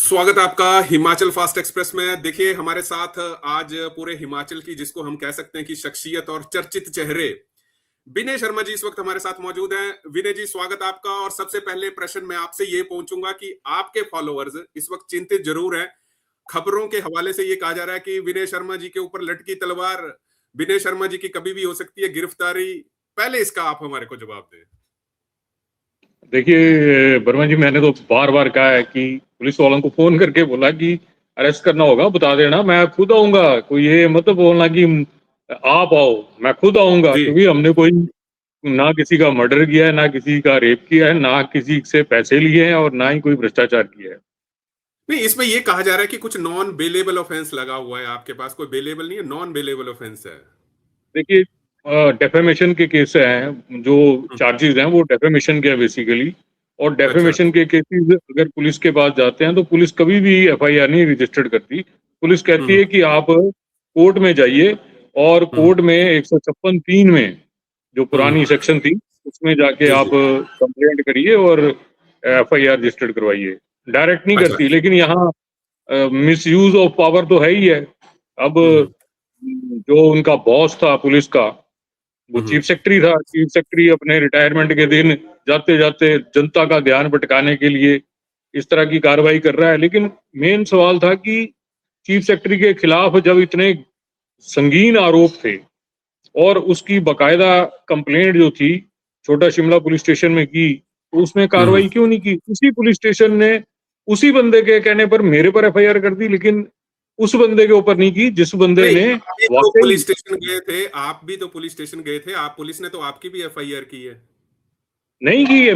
स्वागत है आपका हिमाचल फास्ट एक्सप्रेस में। देखिए हमारे साथ आज पूरे हिमाचल की जिसको हम कह सकते हैं कि शख्सियत और चर्चित चेहरे विनय शर्मा जी इस वक्त हमारे साथ मौजूद हैं। विनय जी, स्वागत आपका। और सबसे पहले प्रश्न मैं आपसे ये पूछूंगा कि आपके फॉलोअर्स इस वक्त चिंतित जरूर हैं। खबरों के हवाले से ये कहा जा रहा है कि विनय शर्मा जी के ऊपर लटकी तलवार विनय शर्मा जी की कभी भी हो सकती है गिरफ्तारी। पहले इसका आप हमारे को जवाब दें। देखिए वर्मा जी, मैंने तो बार बार कहा है कि पुलिस वालों को फोन करके बोला कि अरेस्ट करना होगा बता देना, मैं खुद आऊंगा। कोई ये मत बोलना कि आप आओ, मैं खुद आऊंगा। जी। क्योंकि हमने कोई ना किसी का मर्डर किया है, ना किसी का रेप किया है, ना किसी से पैसे लिए हैं और ना ही कोई भ्रष्टाचार किया है। नहीं, इसमें ये कहा जा रहा है कि कुछ नॉन बेलेबल ऑफेंस लगा हुआ है आपके पास। कोई बेलेबल नहीं है, नॉन बेलेबल ऑफेंस है। देखिए डेफेमेशन के केस हैं, जो चार्जेस हैं वो डेफेमेशन के हैं बेसिकली। और अच्छा। डेफेमेशन के केसेस अगर पुलिस के पास जाते हैं तो पुलिस कभी भी एफआईआर नहीं रजिस्टर्ड करती। पुलिस कहती हम्म। है कि आप कोर्ट में जाइए और हम्म। कोर्ट में 156(3) में जो हम्म। पुरानी सेक्शन थी उसमें जाके जी आप जी। कंप्लेंट करिए और एफआईआर रजिस्टर्ड करवाइए। डायरेक्ट नहीं अच्छा। करती। लेकिन यहाँ मिस यूज ऑफ पावर तो है ही है। अब हम्म। जो उनका बॉस था पुलिस का, वो हम्म। चीफ सेक्रेटरी था। चीफ सेक्रेटरी अपने रिटायरमेंट के दिन जाते जाते जनता का ध्यान भटकाने के लिए इस तरह की कार्रवाई कर रहा है। लेकिन मेन सवाल था कि चीफ सेक्रेटरी के खिलाफ जब इतने संगीन आरोप थे और उसकी बकायदा कंप्लेंट जो थी छोटा शिमला पुलिस स्टेशन में की, तो उसमें हम्म। कार्रवाई क्यों नहीं की? उसी पुलिस स्टेशन ने उसी बंदे के कहने पर मेरे पर एफआईआर कर दी, लेकिन उस बंदे के ऊपर नहीं की जिस बंदे नहीं, ने आप भी तो वाकई पुलिस स्टेशन गए थे। आप भी तो पुलिस स्टेशन गए थे। आप पुलिस ने तो आपकी भी एफआईआर की है। नहीं की है।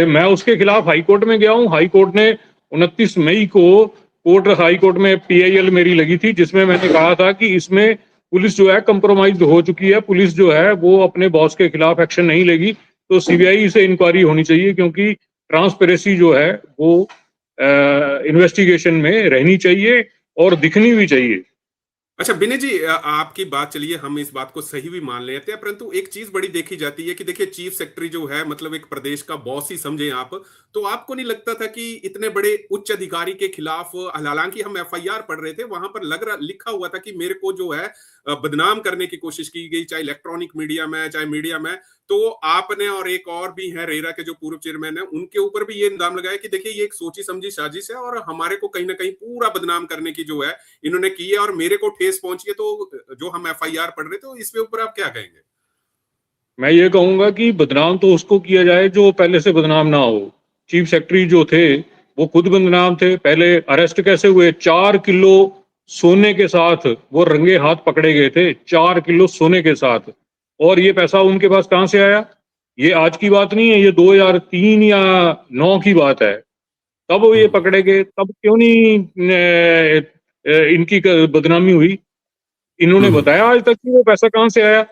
मैं उसके खिलाफ हाई कोर्ट में गया हूँ। हाई कोर्ट ने 29 मई को हाई कोर्ट में पीआईएल मेरी लगी थी, जिसमें मैंने कहा था कि इसमें पुलिस जो है कंप्रोमाइज हो चुकी है। पुलिस जो है वो अपने बॉस के खिलाफ एक्शन नहीं लेगी, तो सीबीआई से इंक्वायरी होनी चाहिए। क्योंकि ट्रांसपेरेंसी जो है वो इन्वेस्टिगेशन में रहनी चाहिए और दिखनी भी चाहिए। अच्छा विनय जी, आपकी बात चलिए हम इस बात को सही भी मान लेते हैं, परंतु एक चीज बड़ी देखी जाती है कि देखिए चीफ सेक्रेटरी जो है मतलब एक प्रदेश का बॉस ही समझे आप। तो आपको नहीं लगता था कि इतने बड़े उच्च अधिकारी के खिलाफ, हालांकि हम एफआईआर पढ़ रहे थे वहां पर लिखा हुआ था कि मेरे को जो है बदनाम करने की कोशिश की गई, चाहे इलेक्ट्रॉनिक मीडिया में चाहे मीडिया में। तो आपने और एक और भी है रेरा के जो पूर्व चेयरमैन है, उनके ऊपर भी ये इल्जाम लगाया कि देखिए ये एक सोची समझी साजिश है और हमारे को कहीं ना कहीं पूरा बदनाम करने की जो है इन्होंने की है और मेरे को ठेस पहुंची है। तो जो हम एफआईआर पढ़ रहे थे, तो इसके ऊपर आप क्या कहेंगे? मैं ये कहूंगा कि बदनाम तो उसको किया जाए जो पहले से बदनाम ना हो। चीफ सेक्रेटरी जो थे वो खुद बदनाम थे। पहले अरेस्ट कैसे हुए? 4 किलो सोने के साथ वो रंगे हाथ पकड़े गए थे, 4 किलो सोने के साथ। और ये पैसा उनके पास कहां से आया? ये आज की बात नहीं है, ये 2003 या 9 की बात है। तब ये हम्म। पकड़े गए, तब क्यों नहीं इनकी बदनामी हुई? इन्होंने हम्म। बताया आज तक कि वो पैसा कहां से आया?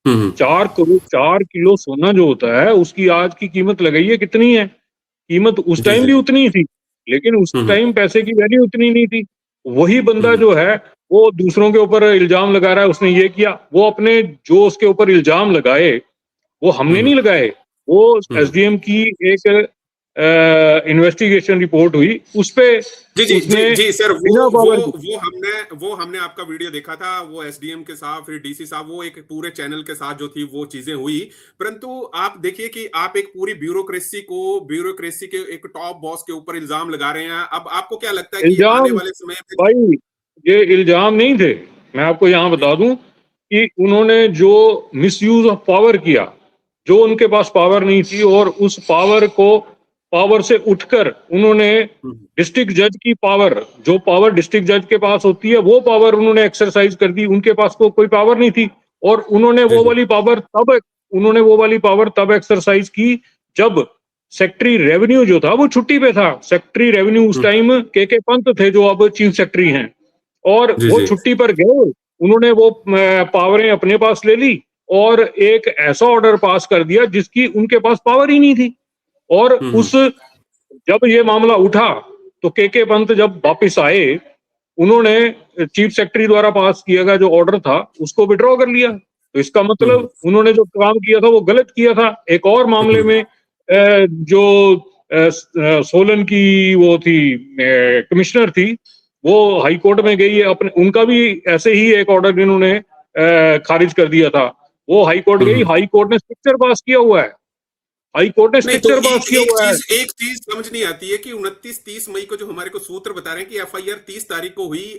हम्म। 4 किलो सोना जो होता है उसकी आज की कीमत लगाइए कितनी है? कीमत उस जी टाइम जी। भी उतनी ही थी, लेकिन उस हम्म। टाइम पैसे की वैल्यू उतनी नहीं थी। वही बंदा हम्म। जो है वो दूसरों के ऊपर इल्जाम लगा रहा है, उसने ये किया। वो अपने जो उसके ऊपर इल्जाम लगाए वो हमने हम्म। नहीं लगाए। वो हम्म। एसडीएम की एक इन्वेस्टिगेशन रिपोर्ट हुई, उस पे जी जी जी उसने जी सर, वो बिना वो पावर के। वो हमने आपका वीडियो देखा था। वो एसडीएम के साथ, फिर डीसी साहब, वो एक पूरे चैनल के साथ जो थी वो चीजें हुई। परंतु आप देखिए कि आप एक पूरी ब्यूरोक्रेसी के एक टॉप बॉस के ऊपर इल्जाम लगा रहे हैं। अब आपको क्या लगता है कि आने इल्जाम वाले समय में? भाई, ये इल्जाम नहीं थे। मैं आपको यहां जी। बता दूं कि उन्होंने जो मिसयूज ऑफ पावर किया, जो उनके पास पावर नहीं थी, और उस पावर से उठकर उन्होंने हम्म। डिस्ट्रिक्ट जज की पावर, जो पावर डिस्ट्रिक्ट जज के पास होती है, वो पावर उन्होंने एक्सरसाइज कर दी। उनके पास तो कोई पावर नहीं थी। और जी जी। उन्होंने वो वाली पावर तब एक्सरसाइज की जब सेक्रेटरी रेवेन्यू जो था वो छुट्टी पे था। सेक्रेटरी रेवेन्यू उस हम्म। टाइम के पंत थे, जो अब चीफ सेक्रेटरी हैं। और जी वो जी। छुट्टी पर गए, उन्होंने वो पावरें अपने पास ले ली और एक ऐसा ऑर्डर पास कर दिया जिसकी उनके पास पावर ही नहीं थी। और हम्म। जब ये मामला उठा तो के पंत जब वापिस आए, उन्होंने चीफ सेक्रेटरी द्वारा पास किया गया जो ऑर्डर था उसको विड्रॉ कर लिया। तो इसका हम्म। मतलब उन्होंने जो काम किया था वो गलत किया था। एक और मामले हम्म। में जो सोलन की वो थी कमिश्नर थी, वो हाई कोर्ट में गई है, अपने उनका भी ऐसे ही एक ऑर्डर इन्होंने खारिज कर दिया था। वो हाई कोर्ट गई, हम्म। हाई कोर्ट ने स्ट्रिक्चर पास किया हुआ है, हाई कोर्ट ने नहीं तो स्ट्रिक्चर पास किया हुआ है। एक चीज समझ नहीं आती है कि 29-30 मई को जो हमारे को सूत्र बता रहे हैं कि एफआईआर 30 तारीख को हुई,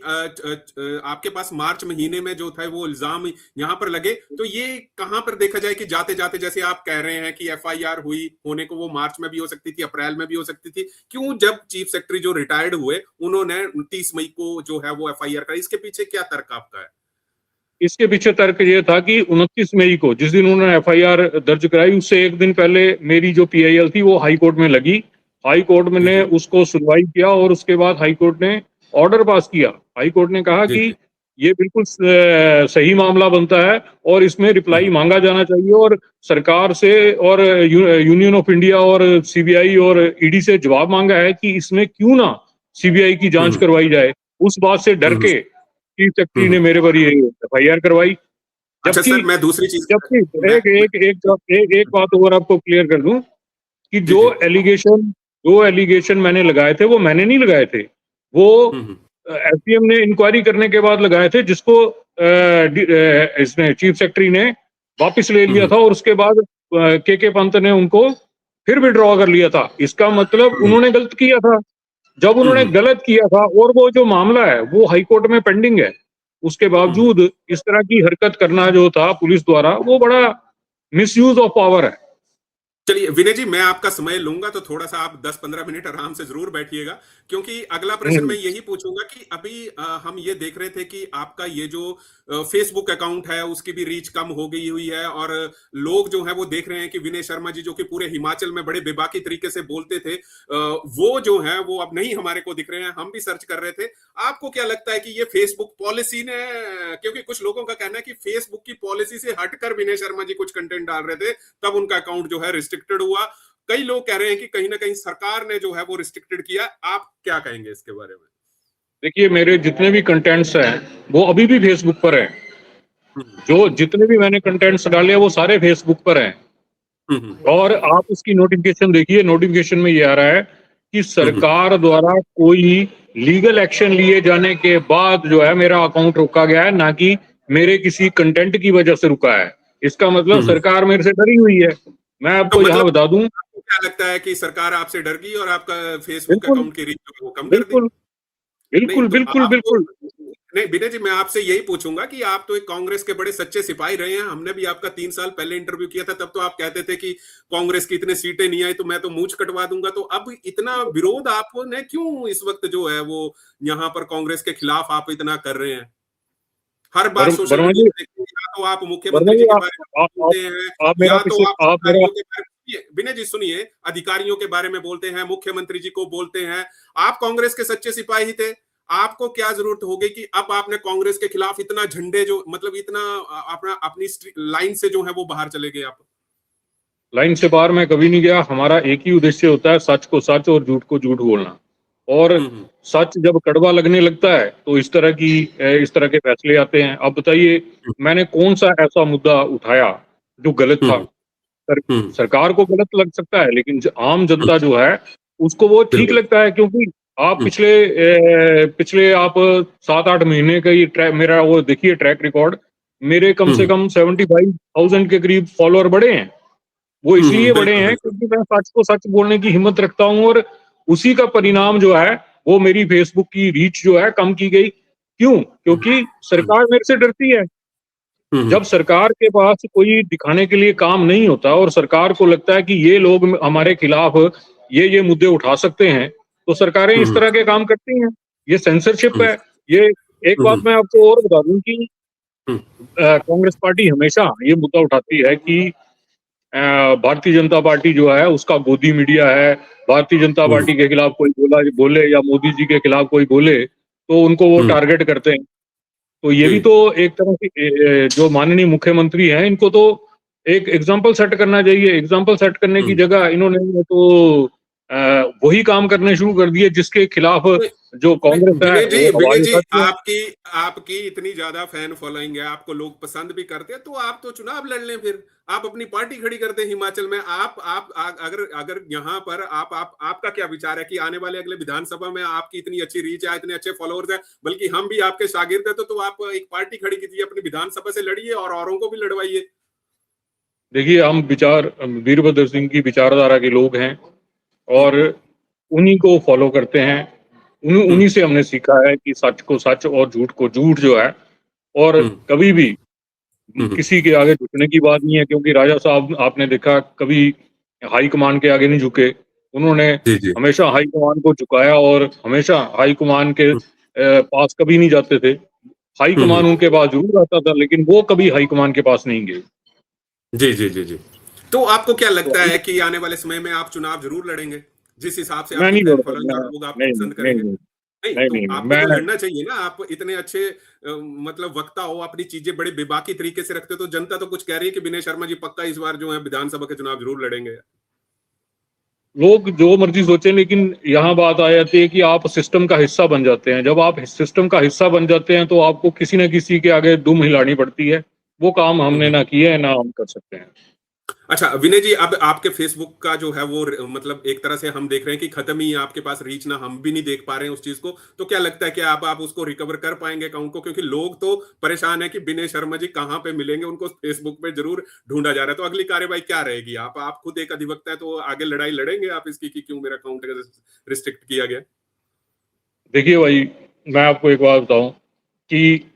आपके पास मार्च महीने में जो था वो इल्जाम यहां पर लगे, तो ये कहां पर देखा जाए कि जाते जाते जैसे आप कह रहे हैं कि एफआईआर हुई होने को वो मार्च में भी हो सकती थी, अप्रैल में भी हो सकती थी, क्यों जब चीफ सेक्रेटरी जो रिटायर्ड हुए उन्होंने 30 मई को जो है वो एफआईआर का, इसके पीछे क्या तर्क आपका है? इसके पीछे तर्क ये था कि 29 मई को जिस दिन उन्होंने एफआईआर दर्ज कराई, उससे एक दिन पहले मेरी जो पीआईएल थी वो हाई कोर्ट में लगी। हाई कोर्ट में ने उसको सुनवाई किया और उसके बाद हाई कोर्ट ने ऑर्डर पास किया। हाई कोर्ट ने कहा कि ये बिल्कुल सही मामला बनता है और इसमें रिप्लाई मांगा जाना चाहिए, और सरकार से और यूनियन ऑफ इंडिया और सीबीआई और ईडी से जवाब मांगा है कि इसमें क्यों ना सीबीआई की जांच करवाई जाए। उस बात से डर के चीफ सेक्रेटरी ने मेरे पर ये एफआईआर करवाई। अच्छा जबकि सर, मैं दूसरी चीज जबकि एक बात और आपको क्लियर कर दूं कि जो एलिगेशन मैंने लगाए थे वो मैंने नहीं लगाए थे, वो एसडीएम ने इंक्वायरी करने के बाद लगाए थे, जिसको इसने चीफ सेक्रेटरी ने वापस ले लिया था और उसके बाद के पंत ने उनको फिर विड्रॉ कर लिया था। इसका मतलब उन्होंने गलत किया था। जब उन्होंने गलत किया था और वो जो मामला है वो हाई कोर्ट में पेंडिंग है, उसके बावजूद इस तरह की हरकत करना जो था पुलिस द्वारा, वो बड़ा मिसयूज ऑफ पावर है। चलिए विनय जी, मैं आपका समय लूंगा तो थोड़ा सा आप 10-15 मिनट आराम से जरूर बैठिएगा, क्योंकि अगला प्रश्न मैं यही पूछूंगा कि अभी हम ये देख रहे थे कि आपका ये जो फेसबुक अकाउंट है उसकी भी रीच कम हो गई हुई है, और लोग जो है वो देख रहे हैं कि विनय शर्मा जी जो कि पूरे हिमाचल में बड़े बेबाकी तरीके से बोलते थे, वो जो है वो अब नहीं हमारे को दिख रहे हैं। हम भी सर्च कर रहे थे। आपको क्या लगता है कि ये फेसबुक पॉलिसी ने, क्योंकि कुछ लोगों का कहना है कि फेसबुक की पॉलिसी से हटकर विनय शर्मा जी कुछ कंटेंट डाल रहे थे, तब उनका अकाउंट जो है रिस्ट्रिक्टेड हुआ। कई लोग कह रहे हैं कि कहीं ना कहीं सरकार ने जो है वो रिस्ट्रिक्टेड किया। आप क्या कहेंगे इसके बारे में? देखिए, मेरे जितने भी कंटेंट्स हैं वो अभी भी फेसबुक पर हैं। जो जितने भी मैंने कंटेंट्स डाले वो सारे फेसबुक पर हैं। और आप उसकी नोटिफिकेशन देखिए, नोटिफिकेशन में ये आ रहा है कि सरकार द्वारा कोई लीगल एक्शन लिए जाने के बाद जो है मेरा अकाउंट रोका गया है, ना कि मेरे किसी कंटेंट की वजह से रुका है। इसका मतलब सरकार मेरे से डरी हुई है। मैं आपको तो यहाँ मतलब बता दूं, क्या लगता है कि सरकार आपसे डर गई और आपका फेसबुक अकाउंट की रीच वो कम कर दी? बिल्कुल नहीं बिल्कुल तो बिल्कुल आपको, बिल्कुल नहीं विनय जी, मैं आपसे यही पूछूंगा कि आप तो एक कांग्रेस के बड़े सच्चे सिपाही रहे हैं। हमने भी आपका 3 साल पहले इंटरव्यू किया था, तब तो आप कहते थे कि कांग्रेस की इतने सीटें नहीं आई तो मैं तो मूंछ कटवा दूंगा। तो अब इतना विरोध आपने क्यों इस वक्त जो है वो यहाँ पर कांग्रेस के खिलाफ आप इतना कर रहे हैं? हर बार सोशल वर्मा मीडिया जी, पे देखते हैं, या तो आप वर्मा मुख्यमंत्री जी, जी के बारे में बोलते हैं, आप मेरा या तो आप आप मेरा अधिकारियों के बारे में, विनय जी सुनिए, अधिकारियों के बारे में बोलते हैं, मुख्यमंत्री जी को बोलते हैं। आप कांग्रेस के सच्चे सिपाही थे। आपको क्या जरूरत हो गई कि अब आपने कांग्रेस के खिलाफ इतना झंडे जो मतलब इतना अपना अपनी लाइन से जो है वो बाहर चले गए आप? लाइन से बाहर मैं कभी नहीं गया। हमारा एक ही उद्देश्य होता है, सच को सच और झूठ को झूठ बोलना। और सच जब कड़वा लगने लगता है तो इस तरह के फैसले आते हैं। अब बताइए, मैंने कौन सा ऐसा मुद्दा उठाया जो गलत था? सरकार को गलत लग सकता है, लेकिन आम जनता जो है उसको वो ठीक बिल्कुल। लगता है, क्योंकि आप पिछले आप 7-8 महीने का ये मेरा वो देखिए ट्रैक रिकॉर्ड। मेरे कम से कम 75,000 के करीब फॉलोअर बढ़े हैं। वो इसलिए बढ़े बिल्कुल हैं बिल्कुल। क्योंकि मैं सच को सच बोलने की हिम्मत रखता हूं, और उसी का परिणाम जो है वो मेरी फेसबुक की रीच जो है कम की गई। क्यों? क्योंकि सरकार मेरे से डरती है। जब सरकार के पास कोई दिखाने के लिए काम नहीं होता और सरकार को लगता है कि ये लोग हमारे खिलाफ ये मुद्दे उठा सकते हैं, तो सरकारें इस तरह के काम करती हैं। ये सेंसरशिप है। ये एक बात मैं आपको और बता दूं कि कांग्रेस पार्टी हमेशा ये मुद्दा उठाती है कि भारतीय जनता पार्टी जो है उसका गोदी मीडिया है। भारतीय जनता पार्टी के खिलाफ कोई बोले या मोदी जी के खिलाफ कोई बोले तो उनको वो टारगेट करते हैं। तो ये भी तो एक तरह की जो माननीय मुख्यमंत्री हैं, इनको तो एक एग्जाम्पल सेट करना चाहिए। एग्जाम्पल सेट करने की जगह इन्होंने तो वही काम करने शुरू कर दिए जिसके खिलाफ जो कांग्रेस है वो विनय आवाज जी, उठाती है। आपकी आपकी इतनी ज्यादा फैन फॉलोइंग है, आपको लोग पसंद भी करते हैं, तो आप तो चुनाव लड़ लें फिर। आप अपनी पार्टी खड़ी कर दें हिमाचल में। अगर अगर यहाँ पर आपका क्या विचार है कि आने वाले अगले विधानसभा में आपकी इतनी अच्छी रीच है, इतने अच्छे फॉलोअर्स हैं, बल्कि हम भी आपके शागिर्द हैं, तो आप एक पार्टी खड़ी कीजिए, अपनी विधानसभा से लड़िए और औरों को भी लड़वाइए। देखिए हम वीरभद्र सिंह की विचारधारा के लोग हैं और उन्हीं को फॉलो करते हैं। उन्हीं से हमने सीखा है कि सच को सच और झूठ को झूठ जो है। और कभी भी किसी के आगे झुकने की बात नहीं है, क्योंकि राजा साहब आपने देखा कभी हाई कमान के आगे नहीं झुके। उन्होंने जी जी। हमेशा हाई कमान को झुकाया और हमेशा हाई कमान के पास कभी नहीं जाते थे। हाई कमान उनके पास जरूर आता था, लेकिन वो कभी हाई कमान के पास नहीं गए। जी जी जी जी। तो आपको क्या तो लगता है कि आने वाले समय में आप चुनाव जरूर लड़ेंगे, जिस हिसाब से मैं आपकी नहीं फैन लड़ता। फॉलोइंग और लोग आपको नहीं पसंद नहीं करेंगे? नहीं नहीं, नहीं तो नहीं नहीं आपको मैं तो लड़ना चाहिए ना। आप इतने अच्छे मतलब वक्ता हो, अपनी चीजें बड़े बेबाकी तरीके से रखते हो, तो जनता तो कुछ कह रही है कि विनय शर्मा जी पक्का इस बार जो है विधानसभा के चुनाव जरूर लड़ेंगे। लोग जो मर्जी सोचे, लेकिन यहाँ बात आ जाती है कि आप सिस्टम का हिस्सा बन जाते हैं। जब आप सिस्टम का हिस्सा बन जाते हैं तो आपको किसी न किसी के आगे दुम हिलानी पड़ती है। वो काम हमने ना किया है, ना हम कर सकते हैं। अच्छा विनय जी, अब आपके फेसबुक का जो है वो मतलब एक तरह से हम देख रहे हैं कि खत्म ही है, आपके पास रीच ना, हम भी नहीं देख पा रहे हैं उस चीज को। तो क्या लगता है कि आप उसको रिकवर कर पाएंगे अकाउंट को? क्योंकि लोग तो परेशान है कि विनय शर्मा जी कहाँ पे मिलेंगे, उनको फेसबुक पे जरूर ढूंढा जा रहा है। तो अगली कार्यवाही क्या रहेगी? आप खुद एक अधिवक्ता है, तो आगे लड़ाई लड़ेंगे आप इसकी कि क्यों मेरा अकाउंट रिस्ट्रिक्ट किया गया? देखिए भाई, मैं आपको एक बात बताऊं कि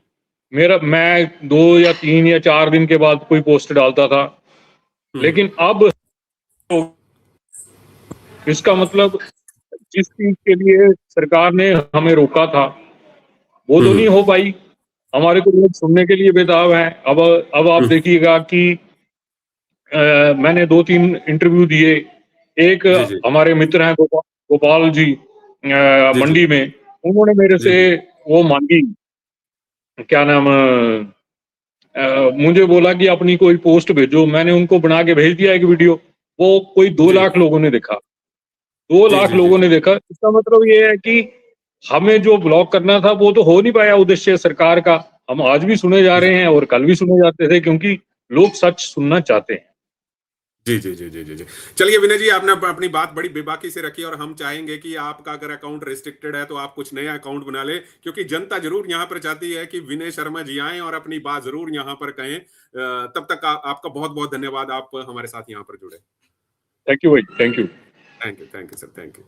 मैं 2 या 3 या 4 दिन के बाद कोई पोस्ट डालता था, हम्म लेकिन अब तो इसका मतलब जिस चीज के लिए सरकार ने हमें रोका था वो तो हम्म नहीं हो पाई। हमारे को लोग सुनने के लिए बेताब हैं। अब आप हम्म, देखिएगा कि मैंने 2-3 इंटरव्यू दिए। एक जी जी हमारे मित्र हैं गोपाल जी जी जी मंडी में, उन्होंने मेरे जी से जी वो मांगी, क्या नाम, मुझे बोला कि अपनी कोई पोस्ट भेजो। मैंने उनको बना के भेज दिया एक वीडियो। वो कोई दो जी लाख लोगों ने देखा। दो जी लाख जी जी लोगों ने जी देखा। इसका मतलब ये है कि हमें जो ब्लॉक करना था वो तो हो नहीं पाया उद्देश्य सरकार का। हम आज भी सुने जा जी रहे हैं और कल भी सुने जाते थे, क्योंकि लोग सच सुनना चाहते हैं। जी जी जी जी जी जी। चलिए विनय जी, आपने अपनी बात बड़ी बेबाकी से रखी, और हम चाहेंगे कि आपका अगर अकाउंट रिस्ट्रिक्टेड है तो आप कुछ नया अकाउंट बना लें, क्योंकि जनता जरूर यहाँ पर चाहती है कि विनय शर्मा जी आएं और अपनी बात जरूर यहाँ पर कहें। तब तक आपका बहुत बहुत धन्यवाद, आप हमारे साथ यहाँ पर जुड़े। थैंक यू भाई, thank you. Thank you sir, thank you.